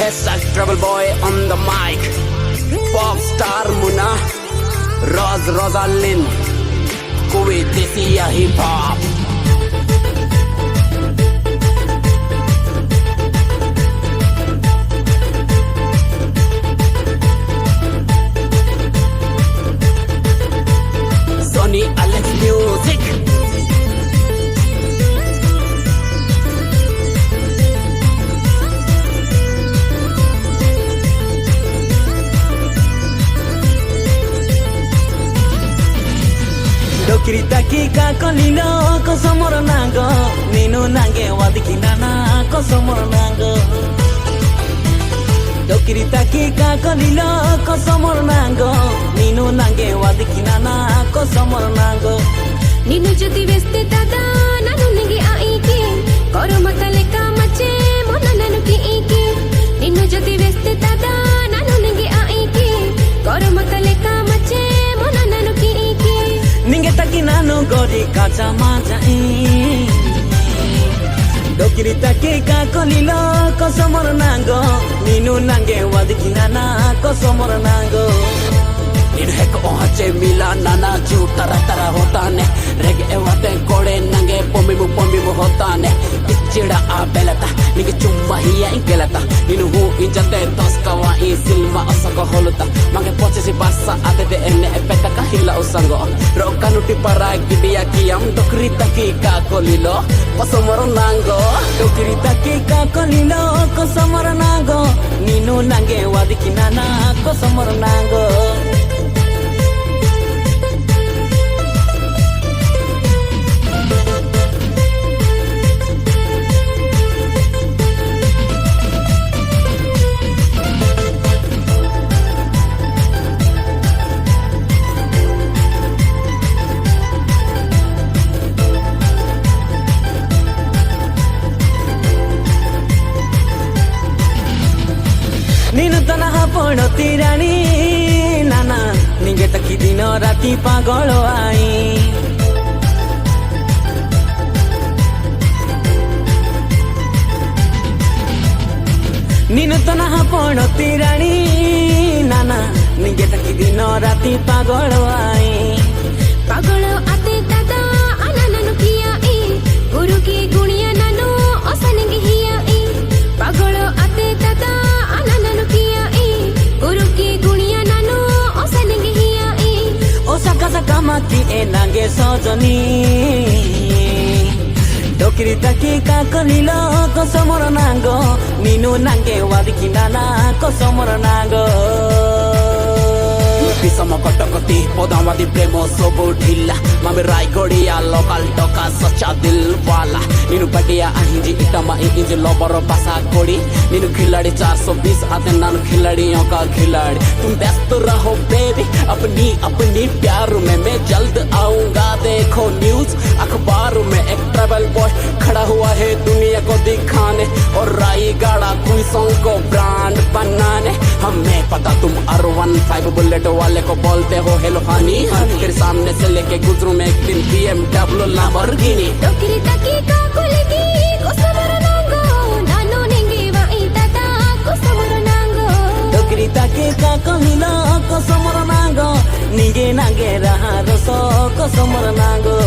Hashtag Trouble Boy on the mic. Pop star Muna, Roz Rosalind, Kuwait Desiya hip hop. Sony Alex Music. Dokritaki kakolino kosomoro nango ninu nange wadikinana kosomoro nango. Dokritaki kakolino kosomoro nango ninu nange wadikinana kosomoro nango. Ninu jodi veste dada nanu ninge aiki koro matale kamache mona nanu ki iki. Ninu jodi veste dada nanu ninge aiki koro matale kamache mona nanu ki iki. Ninge taki nanu gori kacha majai. Dokiri taki kakolilo kosomoro nango ninu nange wadikinana kosomoro nango. Ninu heko ohache mila nana ju tara tara hota ne. Rege ewate kore nange pombi mu hota ne. Ichida a belata ninge chumma hiya ingelata. Ninu hu injate toskawa in silma osako holuta. Mange pochesi basa ate de ene epeta kahila usango. Roka nuti para gidia kiam dokiri taki kakolilo kosomoro nango. Dokiri taki kakolilo kosomoro nango ninu nange wadikinana kosomoro nango. Ninu tanaha podo tirani nana ninge taki dino rati pagolo ai. Ninu tanaha podo tirani nana ninge taki dino rati pagolo ai. Pagolo ate dada ana nanu kiya i guru ki guniya nanu osaninge hiya i. Pagolo ate dada ana nanu kiya i guru ki guniya nanu osaninge hiya i. Osaka sakama ki e nange sojoni. Dokiri taki kakolilo kosomoro nango ninu nange wadikinana kosomoro nango. Pisamo kotokoti podamadi premo sobo dhilla mame raigodiya local toka sacha dil wala. Ninu badiya ahinji itama inji loboro basa kodi. Ninu khiladi 420 आते नानु खिलाड़ियों का खिलाड़ी. तुम व्यस्त रहो baby अपनी अपनी प्यार में मैं जल्द आऊंगा. देखो न्यूज अखबार में एक ट्रैवल बॉय खड़ा हुआ है दुनिया को दिखाने और रायगढ़ क्विसों को ब्रांड बनाने. हमें पता तुम R15 बुलेट वाले को बोलते हो हेलो हनी. तेरे सामने से लेके गुजरूं मैं एक दिन BMW Lamborghini. Dokiri taki kakoligi kosomoro nango nanu ninge wa itata kosomoro nango. Dokiri taki kakolilo kosomoro nango ninge nange raha roso kosomoro nango.